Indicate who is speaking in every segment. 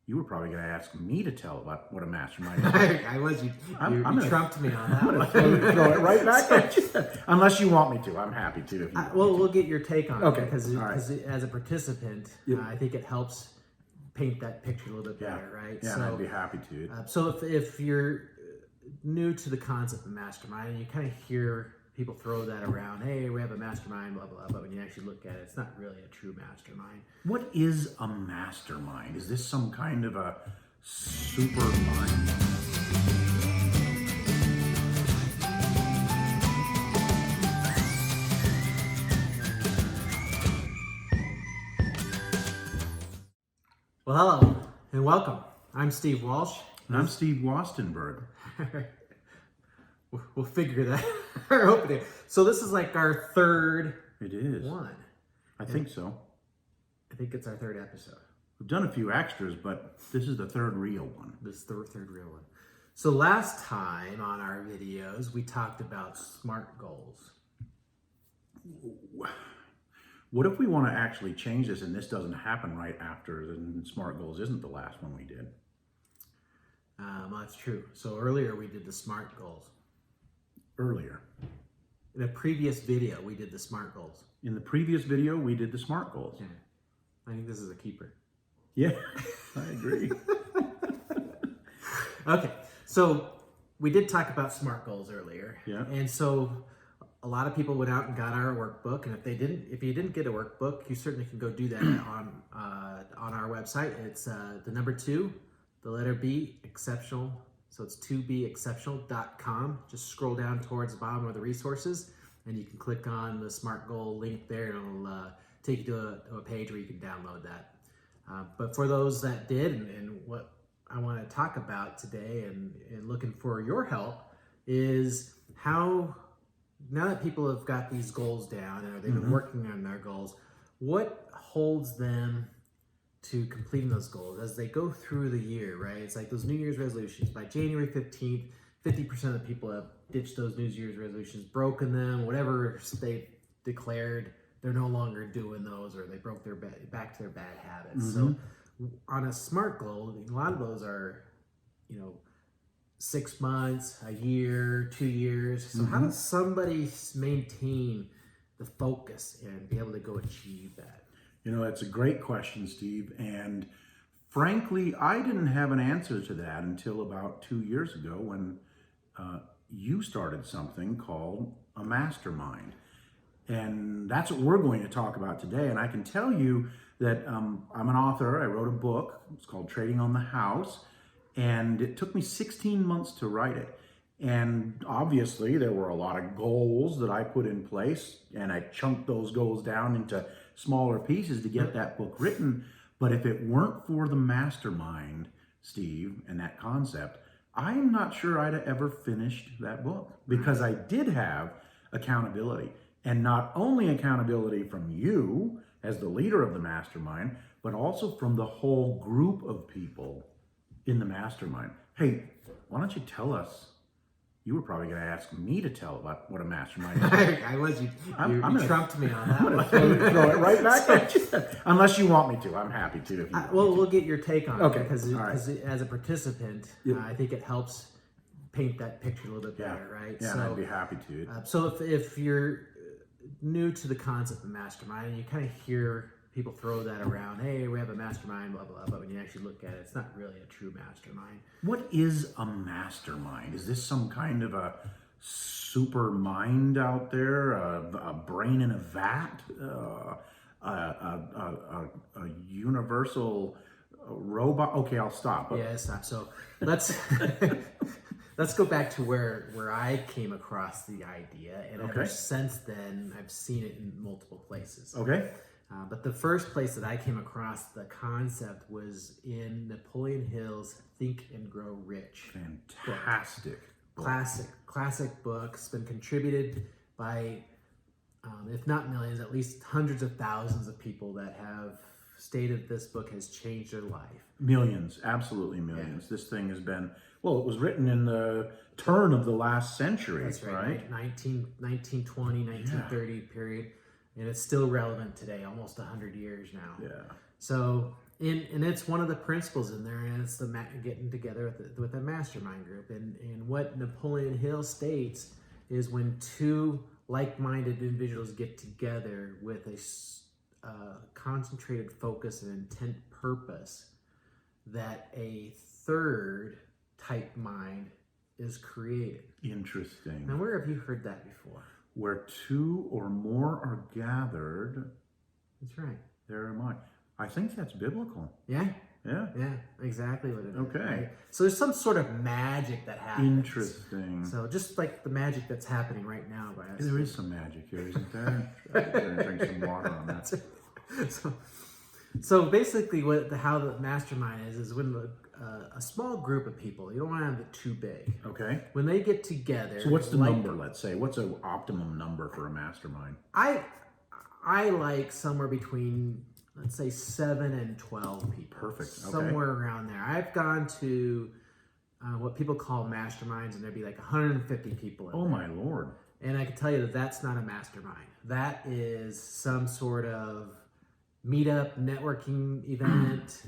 Speaker 1: You were probably going to ask me to tell about what a mastermind is.
Speaker 2: I was. You
Speaker 1: gonna,
Speaker 2: trumped me on that
Speaker 1: I'm
Speaker 2: one.
Speaker 1: going to throw it right back at you. Unless you want me to. I'm happy to. If you want
Speaker 2: Well,
Speaker 1: me to.
Speaker 2: we'll get your take on
Speaker 1: Okay.
Speaker 2: it because
Speaker 1: All right.
Speaker 2: as a participant, I think it helps paint that picture a little bit better, right?
Speaker 1: Yeah,
Speaker 2: so,
Speaker 1: I'd be happy to.
Speaker 2: So if you're new to the concept of mastermind and you kind of hear people throw that around, hey, we have a mastermind, blah, blah, blah, but when you actually look at it, it's not really a true mastermind.
Speaker 1: What is a mastermind? Is this some kind of a super mind?
Speaker 2: Well, hello and welcome. I'm Steve Walsh.
Speaker 1: And I'm Steve Wastenberg.
Speaker 2: We'll figure that out. So this is like our third one.
Speaker 1: I think so.
Speaker 2: I think it's our third episode.
Speaker 1: We've done a few extras, but this is the third real one.
Speaker 2: This is the third real one. So last time on our videos, we talked about SMART goals.
Speaker 1: What if we want to actually change this and this doesn't happen right after the SMART goals isn't the last one we did?
Speaker 2: Well, that's true. So earlier we did the SMART goals.
Speaker 1: Earlier.
Speaker 2: In a previous video, we did the SMART goals.
Speaker 1: In the previous video, we did the SMART goals.
Speaker 2: Yeah. I think this is a keeper.
Speaker 1: Yeah, I agree.
Speaker 2: Okay, so we did talk about SMART goals earlier.
Speaker 1: Yeah. And
Speaker 2: so a lot of people went out and got our workbook, and if you didn't get a workbook, you certainly can go do that on our website. It's the number 2, the letter B, exceptional. So it's 2beexceptional.com. Just scroll down towards the bottom of the resources, and you can click on the SMART goal link there, and it'll take you to a page where you can download that. But for those that did, and what I want to talk about today and looking for your help is how, now that people have got these goals down and they've been working on their goals, what holds them to completing those goals as they go through the year, right? It's like those New Year's resolutions. By January 15th, 50% of the people have ditched those New Year's resolutions, broken them, whatever they declared, they're no longer doing those, or they broke their back to their bad habits. So on a SMART goal, a lot of those are, 6 months, a year, 2 years. So how does somebody maintain the focus and be able to go achieve that?
Speaker 1: That's a great question, Steve. And frankly, I didn't have an answer to that until about 2 years ago when you started something called a Mastermind. And that's what we're going to talk about today. And I can tell you that I'm an author. I wrote a book. It's called Trading on the House. And it took me 16 months to write it. And obviously, there were a lot of goals that I put in place. And I chunked those goals down into smaller pieces to get that book written. But if it weren't for the Mastermind, Steve, and that concept, I'm not sure I'd have ever finished that book. Because I did have accountability. And not only accountability from you as the leader of the mastermind, but also from the whole group of people in the mastermind. Hey, why don't you tell us? You were probably going to ask me to tell about what a mastermind is.
Speaker 2: I was. You trumped me on that one.
Speaker 1: I'm going to throw it right back at you. Unless you want me to. I'm happy to. If you want
Speaker 2: well,
Speaker 1: me to.
Speaker 2: we'll get your take on
Speaker 1: Okay.
Speaker 2: it because
Speaker 1: right.
Speaker 2: as a participant, I think it helps paint that picture a little bit better, right?
Speaker 1: Yeah,
Speaker 2: so,
Speaker 1: I'd be happy to.
Speaker 2: So if you're new to the concept of mastermind and you kind of hear people throw that around, hey, we have a mastermind, blah, blah, blah, but when you actually look at it, it's not really a true mastermind.
Speaker 1: What is a mastermind? Is this some kind of a super mind out there, a brain in a vat, a universal robot? Okay, I'll stop.
Speaker 2: Yeah, stop. So let's let's go back to where I came across the idea, and ever since then, I've seen it in multiple places.
Speaker 1: Okay.
Speaker 2: But the first place that I came across the concept was in Napoleon Hill's Think and Grow Rich.
Speaker 1: Fantastic
Speaker 2: book. Classic book. It's been contributed by, if not millions, at least hundreds of thousands of people that have stated this book has changed their life.
Speaker 1: Millions, absolutely millions. Yeah. This thing has been, well, it was written in the turn of the last century.
Speaker 2: That's right? 1920, 1930 period. And it's still relevant today, almost 100 years now.
Speaker 1: Yeah.
Speaker 2: So And it's one of the principles in there, and it's the getting together with a mastermind group. And what Napoleon Hill states is when two like-minded individuals get together with a concentrated focus and intent purpose, that a third type mind is created.
Speaker 1: Interesting.
Speaker 2: Now, where have you heard that before?
Speaker 1: Where two or more are gathered,
Speaker 2: That's right.
Speaker 1: there am I. I think that's biblical.
Speaker 2: Yeah.
Speaker 1: Yeah.
Speaker 2: Yeah, exactly what it is.
Speaker 1: Okay.
Speaker 2: Right? So there's some sort of magic that happens.
Speaker 1: Interesting.
Speaker 2: So just like the magic that's happening right now by us.
Speaker 1: There is some magic here, isn't there? I'm going to drink some water on that.
Speaker 2: So basically how the mastermind is when a small group of people, you don't want to have it too big.
Speaker 1: Okay.
Speaker 2: When they get together.
Speaker 1: So what's the number, let's say? What's an optimum number for a mastermind?
Speaker 2: I like somewhere between, let's say, 7 and 12 people.
Speaker 1: Perfect. Okay.
Speaker 2: Somewhere around there. I've gone to what people call masterminds, and there'd be like 150 people in
Speaker 1: Oh,
Speaker 2: there.
Speaker 1: my Lord.
Speaker 2: And I can tell you that that's not a mastermind. That is some sort of meetup, networking event,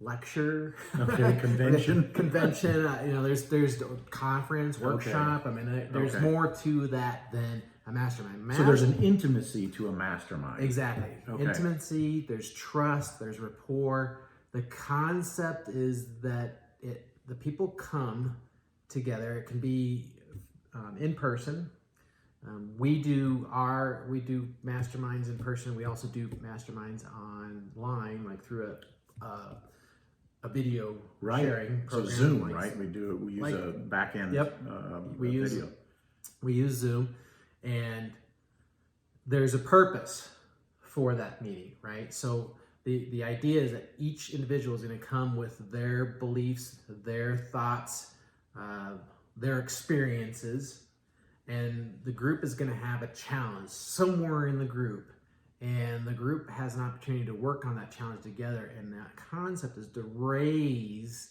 Speaker 2: lecture.
Speaker 1: Okay, convention.
Speaker 2: Convention. There's conference, workshop.
Speaker 1: Okay.
Speaker 2: I mean, there's more to that than a mastermind.
Speaker 1: So there's an intimacy to a mastermind.
Speaker 2: Exactly.
Speaker 1: Okay.
Speaker 2: Intimacy, there's trust, there's rapport. The concept is that the people come together. It can be in person. We do masterminds in person. We also do masterminds online, like through a video sharing program.
Speaker 1: So Zoom,
Speaker 2: like,
Speaker 1: right? We use a back end
Speaker 2: video. We use Zoom, and there's a purpose for that meeting, right? So the idea is that each individual is going to come with their beliefs, their thoughts, their experiences, and the group is going to have a challenge somewhere in the group, and the group has an opportunity to work on that challenge together. And that concept is to raise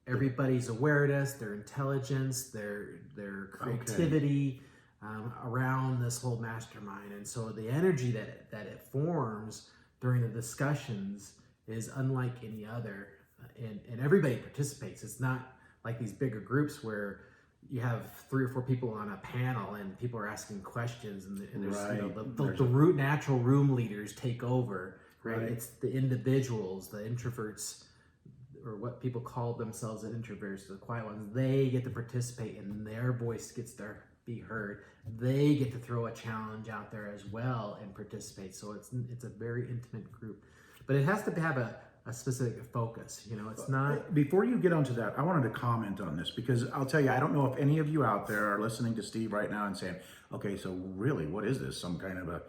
Speaker 2: everybody's awareness, their intelligence, their creativity around this whole mastermind. And so the energy that it forms during the discussions is unlike any other, and everybody participates. It's not like these bigger groups where you have 3 or 4 people on a panel and people are asking questions, and there's the natural room leaders take over, right? It's the individuals, the introverts, or what people call themselves introverts, the quiet ones. They get to participate, and their voice gets to be heard. They get to throw a challenge out there as well and participate. So it's a very intimate group, but it has to have a specific focus. It's not.
Speaker 1: Before you get onto that, I wanted to comment on this, because I'll tell you, I don't know if any of you out there are listening to Steve right now and saying, okay, so really, what is this? Some kind of a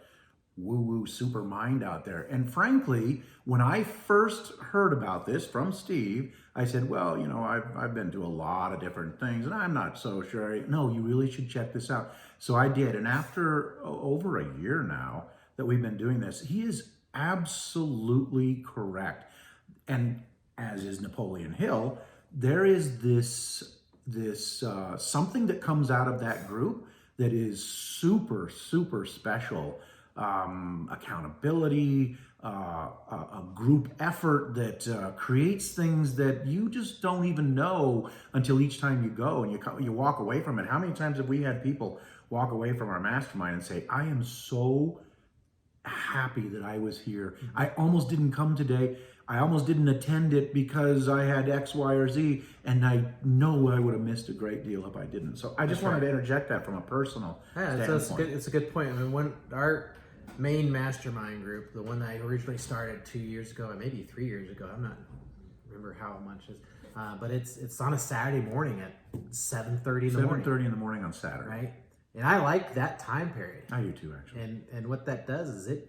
Speaker 1: woo-woo super mind out there. And frankly, when I first heard about this from Steve, I said, well, I've been to a lot of different things, and I'm not so sure. No, you really should check this out. So I did. And after over a year now that we've been doing this, he is absolutely correct. And as is Napoleon Hill, there is this something that comes out of that group that is super, super special. Accountability, a group effort that creates things that you just don't even know until each time you go and you walk away from it. How many times have we had people walk away from our mastermind and say, I am so happy that I was here. I almost didn't come today. I almost didn't attend it because I had X, Y, or Z, and I know I would have missed a great deal if I didn't. So I just wanted to interject that from a personal standpoint.
Speaker 2: So it's a good point. I mean, our main mastermind group, the one that I originally started 2 years ago, and maybe 3 years ago, I'm not remember how much is, but it's on a Saturday morning at 7:30 in the morning.
Speaker 1: 7:30 in the morning on Saturday.
Speaker 2: Right? And I like that time period.
Speaker 1: I do too, actually.
Speaker 2: And what that does is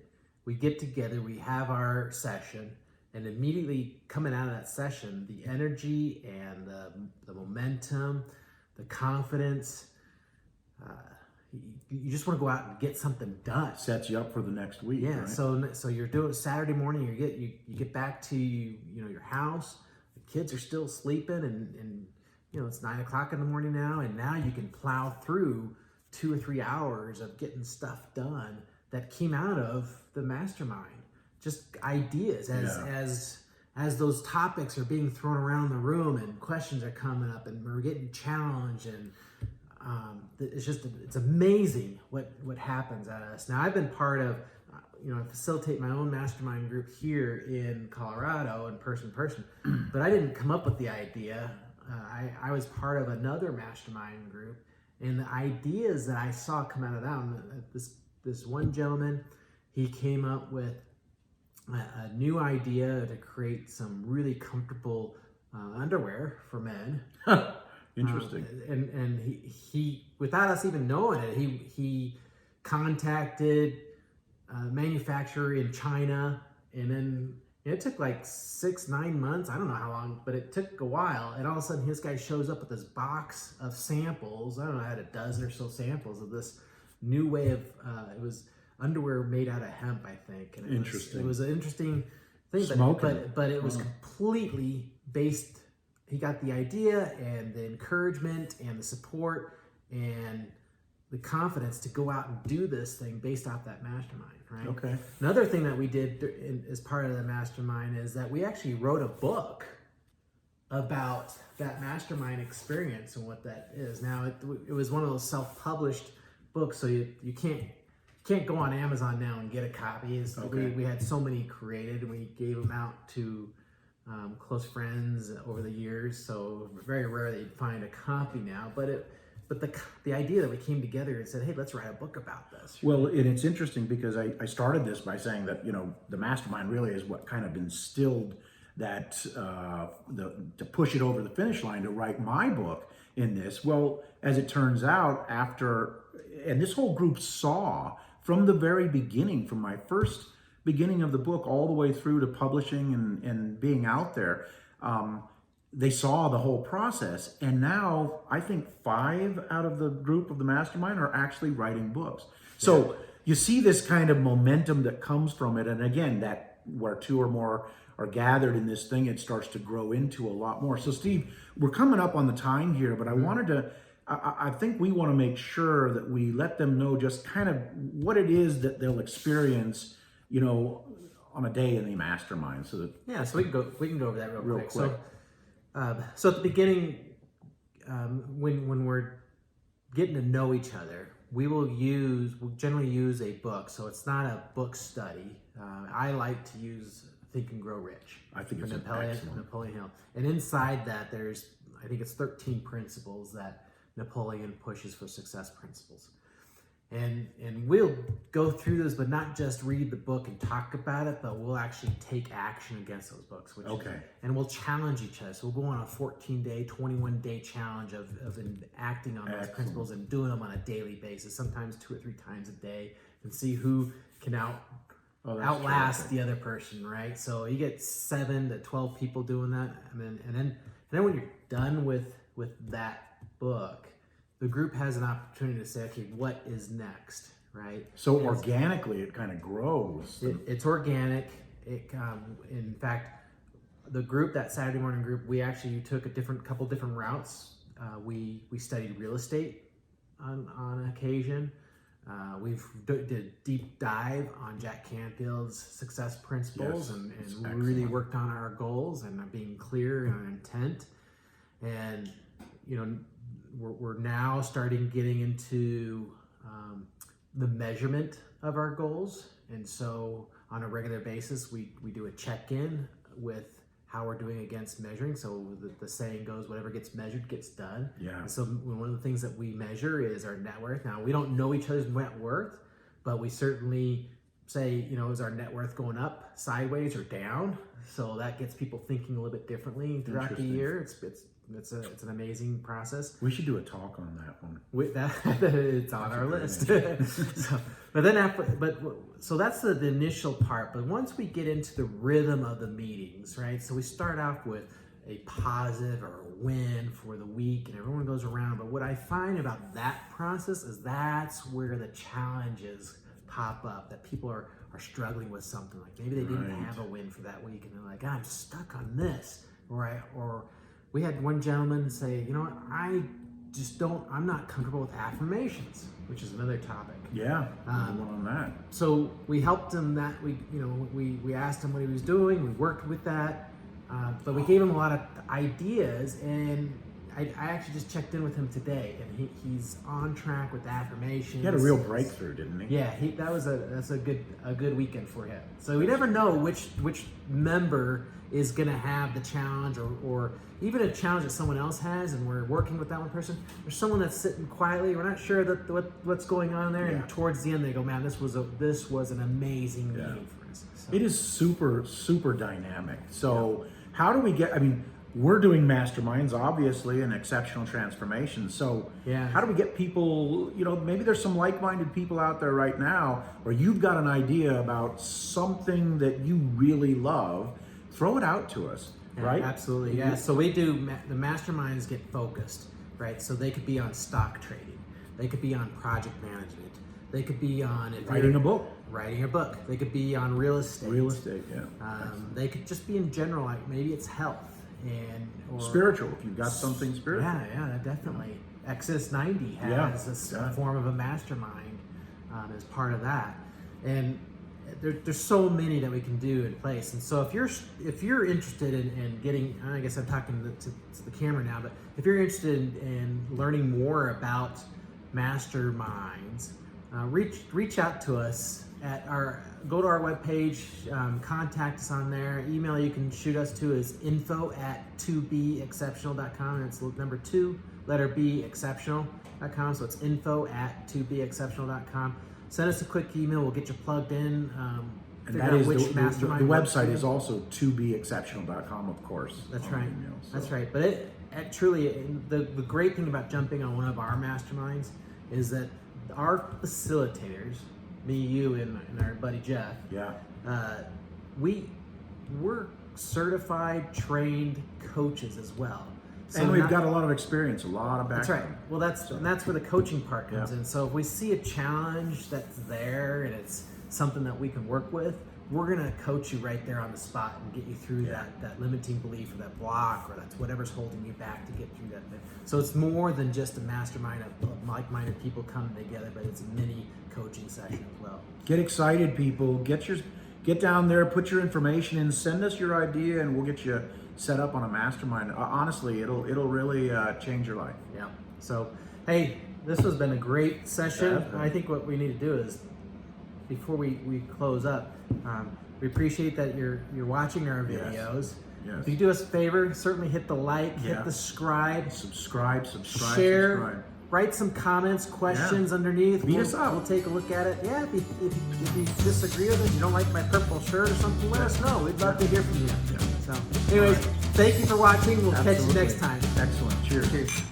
Speaker 2: we get together, we have our session, and immediately coming out of that session, the energy and the momentum, the confidence, you just want to go out and get something done.
Speaker 1: Sets you up for the next week.
Speaker 2: Yeah.
Speaker 1: Right?
Speaker 2: So you're doing Saturday morning. You get back to your house. The kids are still sleeping, and it's 9 o'clock in the morning now, and now you can plow through 2 or 3 hours of getting stuff done that came out of the mastermind just ideas as those topics are being thrown around the room and questions are coming up and we're getting challenged, and it's amazing what happens at us. Now I've been part of, I facilitate my own mastermind group here in Colorado in person, but I didn't come up with the idea. I was part of another mastermind group, and the ideas that I saw come out of that, this one gentleman, he came up with a new idea to create some really comfortable underwear for men.
Speaker 1: Interesting.
Speaker 2: And he, without us even knowing it, he contacted a manufacturer in China, and then it took like 6-9 months. I don't know how long, but it took a while. And all of a sudden, this guy shows up with this box of samples. I don't know, I had a dozen or so samples of this new way of, it was underwear made out of hemp, I think. And it was an interesting thing, but it was completely based. He got the idea and the encouragement and the support and the confidence to go out and do this thing based off that mastermind, right?
Speaker 1: Okay.
Speaker 2: Another thing that we did as part of the mastermind is that we actually wrote a book about that mastermind experience and what that is. Now, it was one of those self-published books, so you can't go on Amazon now and get a copy. We had so many created, and we gave them out to close friends over the years, so very rare that you'd find a copy now. But the idea that we came together and said, hey, let's write a book about this.
Speaker 1: Well, and it's interesting because I started this by saying that, the mastermind really is what kind of instilled that, to push it over the finish line to write my book in this. Well, as it turns out, and this whole group saw from the very beginning, from my first beginning of the book all the way through to publishing and being out there, they saw the whole process. And now I think 5 out of the group of the mastermind are actually writing books. So you see this kind of momentum that comes from it. And again, that where 2 or more are gathered in this thing, it starts to grow into a lot more. So Steve, we're coming up on the time here, but I think we want to make sure that we let them know just kind of what it is that they'll experience, on a day in the mastermind. So
Speaker 2: we can go over that real quick. So at the beginning, when we're getting to know each other, we'll generally use a book. So it's not a book study. I like to use Think and Grow Rich.
Speaker 1: I think it's
Speaker 2: Napoleon Hill. And inside that, I think it's 13 principles that Napoleon pushes for success principles. And we'll go through this, but not just read the book and talk about it, but we'll actually take action against those books. And we'll challenge each other. So we'll go on a 14-day, 21-day challenge of acting on those principles and doing them on a daily basis, sometimes 2 or 3 times a day, and see who can outlast the other person, right? So you get 7 to 12 people doing that, and then when you're done with that book, the group has an opportunity to say, okay, what is next, right?
Speaker 1: So organically, it kind of grows.
Speaker 2: It's organic. In fact, the group, that Saturday morning group, we actually took a couple different routes. We studied real estate on occasion. We've did a deep dive on Jack Canfield's success principles, and really worked on our goals and being clear in our intent. And we're now getting into the measurement of our goals. And so on a regular basis, we do a check-in with how we're doing against measuring. So the saying goes, whatever gets measured gets done.
Speaker 1: Yeah.
Speaker 2: And so one of the things that we measure is our net worth. Now, we don't know each other's net worth, but we certainly say, is our net worth going up, sideways, or down? So that gets people thinking a little bit differently throughout the year. It's an amazing process.
Speaker 1: We should do a talk on that one.
Speaker 2: With that, it's on our list. So that's the initial part. But once we get into the rhythm of the meetings, right? So we start off with a positive or a win for the week, and everyone goes around. But what I find about that process is that's where the challenges pop up, that people are struggling with something. Like maybe they didn't have a win for that week, and they're like, I'm stuck on this, right? Or we had one gentleman say, I I'm not comfortable with affirmations, which is another topic.
Speaker 1: Yeah, there's one on that.
Speaker 2: So we helped him that we asked him what he was doing. We worked with that, but we gave him a lot of ideas, and I actually just checked in with him today, and he's on track with affirmations.
Speaker 1: He had a real breakthrough, didn't he?
Speaker 2: Yeah, that's a good weekend for him. So we never know which member is going to have the challenge, or even a challenge that someone else has, and we're working with that one person. There's someone that's sitting quietly. We're not sure what's going on there, and towards the end they go, "Man, this was an amazing meeting for us." So.
Speaker 1: It is super dynamic. So how do we get? I mean, we're doing masterminds, obviously, and exceptional transformation. So how do we get people, maybe there's some like-minded people out there right now, or you've got an idea about something that you really love, throw it out to us, right?
Speaker 2: Absolutely, yeah. So we do, the masterminds get focused, right? So they could be on stock trading. They could be on project management. They could be on
Speaker 1: writing a book.
Speaker 2: They could be on real estate.
Speaker 1: Yeah.
Speaker 2: They could just be in general, like maybe it's health. Or
Speaker 1: spiritual, if you've got something spiritual.
Speaker 2: Yeah, definitely. Exodus 90 has a form of a mastermind as part of that, and there's so many that we can do in place. And so if you're interested in getting, I guess I'm talking to the camera now, but if you're interested in learning more about masterminds, reach out to us go to our webpage, contact us on there. Email you can shoot us to is info@2beexceptional.com, and it's number 2, letter B, exceptional.com. So it's info@2beexceptional.com. Send us a quick email. We'll get you plugged in.
Speaker 1: And that is the website is also 2beexceptional.com, of course.
Speaker 2: That's right. Email, so. That's right. But it truly, the great thing about jumping on one of our masterminds is that our facilitators, me, you, and our buddy Jeff.
Speaker 1: Yeah.
Speaker 2: We're certified, trained coaches as well.
Speaker 1: So and we've got a lot of experience, a lot of background.
Speaker 2: That's right. Well, that's where the coaching part comes in. So if we see a challenge that's there and it's something that we can work with, we're gonna coach you right there on the spot and get you through that limiting belief or that block or that's whatever's holding you back to get through that thing. So it's more than just a mastermind of like-minded people coming together, but it's a mini coaching session as well.
Speaker 1: Get excited, people. Get down there, put your information in, send us your idea, and we'll get you set up on a mastermind. Honestly, it'll really change your life.
Speaker 2: Yeah. So, hey, this has been a great session. I think what we need to do is, before we close up, we appreciate that you're watching our videos.
Speaker 1: Yes.
Speaker 2: If you do us a favor, certainly hit the like, hit the subscribe, share, write some comments, questions underneath.
Speaker 1: Beat us up.
Speaker 2: We'll take a look at it. Yeah, if you disagree with it, you don't like my purple shirt or something, let us know. We'd love to hear from you. So, anyways, thank you for watching. We'll catch you next time.
Speaker 1: Excellent. Cheers.
Speaker 2: Cheers.